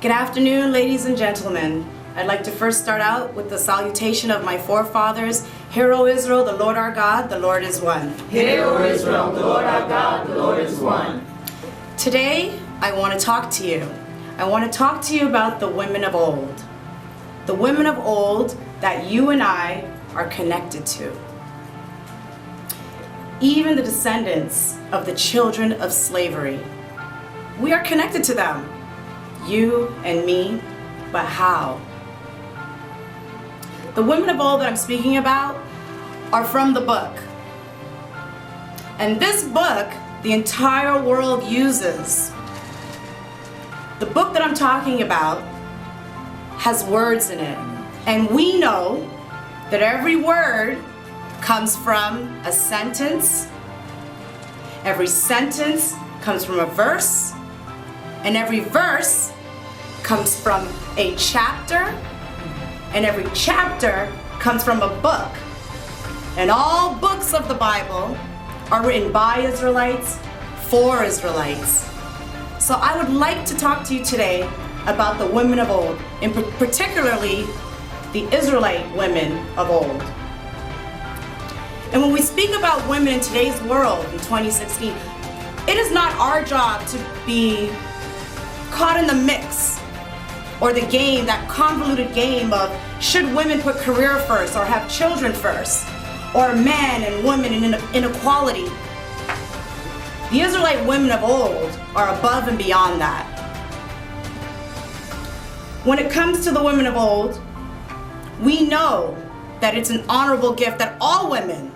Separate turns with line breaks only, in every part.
Good afternoon, ladies and gentlemen. I'd like to first start out with the salutation of my forefathers. Hear, O Israel, the Lord our God, the Lord is one.
Hear, O Israel, the Lord our God, the Lord is one.
Today, I want to talk to you. I want to talk to you about the women of old. The women of old that you and I are connected to. Even the descendants of the children of slavery. We are connected to them. You and me, but how? The women of old that I'm speaking about are from the book. And this book, the entire world uses. The book that I'm talking about has words in it. And we know that every word comes from a sentence. Every sentence comes from a verse. And every verse comes from a chapter, and every chapter comes from a book. And all books of the Bible are written by Israelites, for Israelites. So I would like to talk to you today about the women of old, and particularly the Israelite women of old. And when we speak about women in today's world in 2016, it is not our job to be caught in the mix or the game, that convoluted game of should women put career first or have children first, or man and woman in inequality. The Israelite women of old are above and beyond that. When it comes to the women of old, we know that it's an honorable gift that all women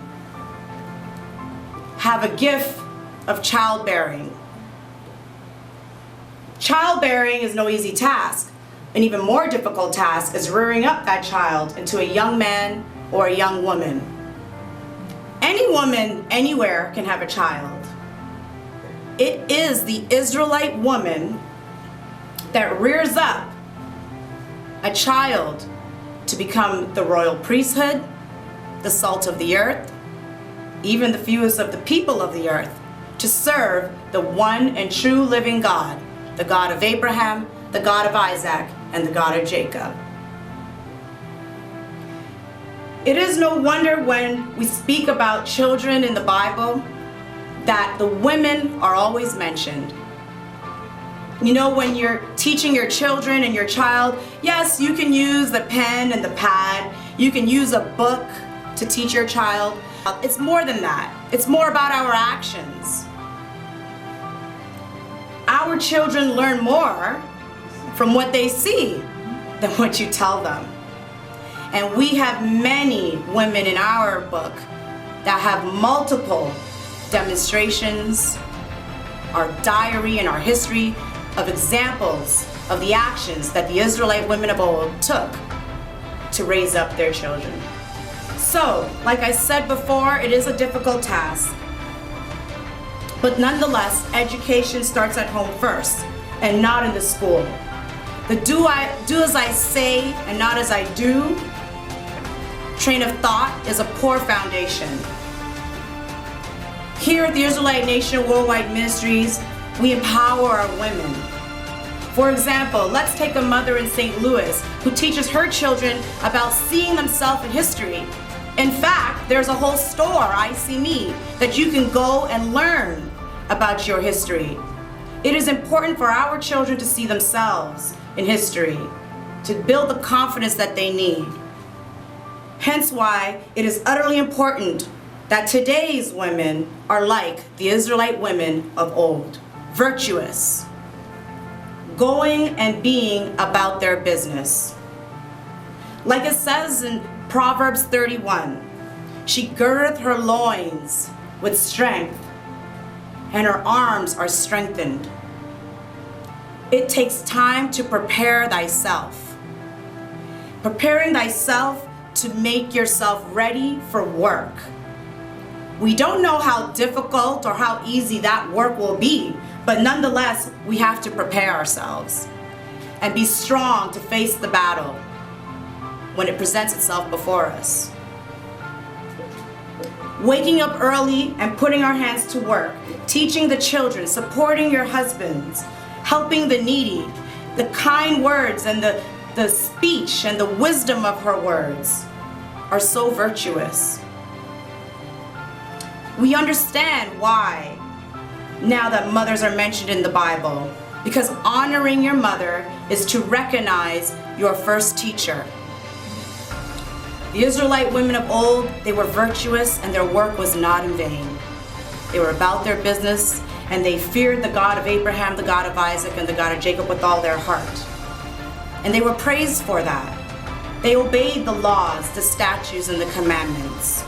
have a gift of childbearing. Childbearing is no easy task. An even more difficult task is rearing up that child into a young man or a young woman. Any woman anywhere can have a child. It is the Israelite woman that rears up a child to become the royal priesthood, the salt of the earth, even the fewest of the people of the earth, to serve the one and true living God, the God of Abraham, the God of Isaac, and the God of Jacob. It is no wonder when we speak about children in the Bible that the women are always mentioned. You know, when you're teaching your children and your child, yes, you can use the pen and the pad, you can use a book to teach your child. It's more than that. It's more about our actions. Our children learn more from what they see than what you tell them. And we have many women in our book that have multiple demonstrations, our diary and our history of examples of the actions that the Israelite women of old took to raise up their children. So, like I said before, it is a difficult task. But nonetheless, education starts at home first and not in the school. The do as I say and not as I do train of thought is a poor foundation. Here at the Israelite Nation Worldwide Ministries, we empower our women. For example, let's take a mother in St. Louis who teaches her children about seeing themselves in history. In fact, there's a whole store, I See Me, that you can go and learn about your history. It is important for our children to see themselves in history, to build the confidence that they need. Hence why it is utterly important that today's women are like the Israelite women of old, virtuous, going and being about their business. Like it says in Proverbs 31, she girdeth her loins with strength, and her arms are strengthened. It takes time to prepare thyself. Preparing thyself to make yourself ready for work. We don't know how difficult or how easy that work will be, but nonetheless, we have to prepare ourselves and be strong to face the battle when it presents itself before us. Waking up early and putting our hands to work, teaching the children, supporting your husbands, helping the needy, The kind words and the speech and the wisdom of her words are so virtuous. We understand why now that mothers are mentioned in the Bible, because honoring your mother is to recognize your first teacher. The Israelite women of old, they were virtuous and their work was not in vain. They were about their business and they feared the God of Abraham, the God of Isaac, and the God of Jacob with all their heart. And they were praised for that. They obeyed the laws, the statutes, and the commandments.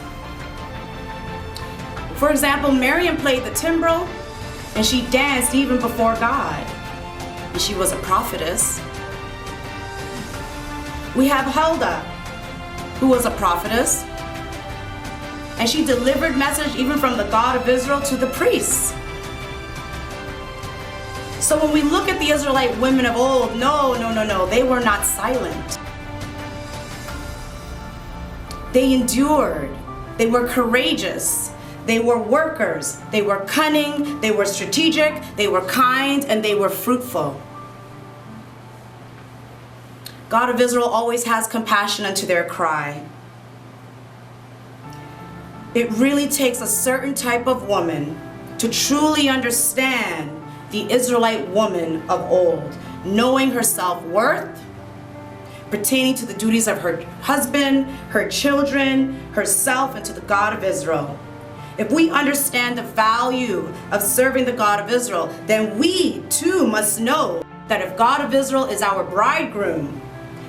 For example, Miriam played the timbrel and she danced even before God. And she was a prophetess. We have Huldah, who was a prophetess, and she delivered message even from the God of Israel to the priests. So when we look at the Israelite women of old, no, they were not silent. They endured. They were courageous. They were workers. They were cunning. They were strategic. They were kind, and they were fruitful. God of Israel always has compassion unto their cry. It really takes a certain type of woman to truly understand the Israelite woman of old, knowing her self-worth, pertaining to the duties of her husband, her children, herself, and to the God of Israel. If we understand the value of serving the God of Israel, then we too must know that if God of Israel is our bridegroom,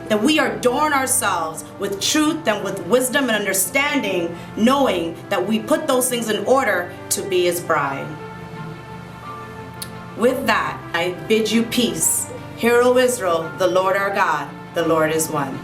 then we adorn ourselves with truth and with wisdom and understanding, knowing that we put those things in order to be his bride. With that, I bid you peace. Hear, O Israel, the Lord our God, the Lord is one.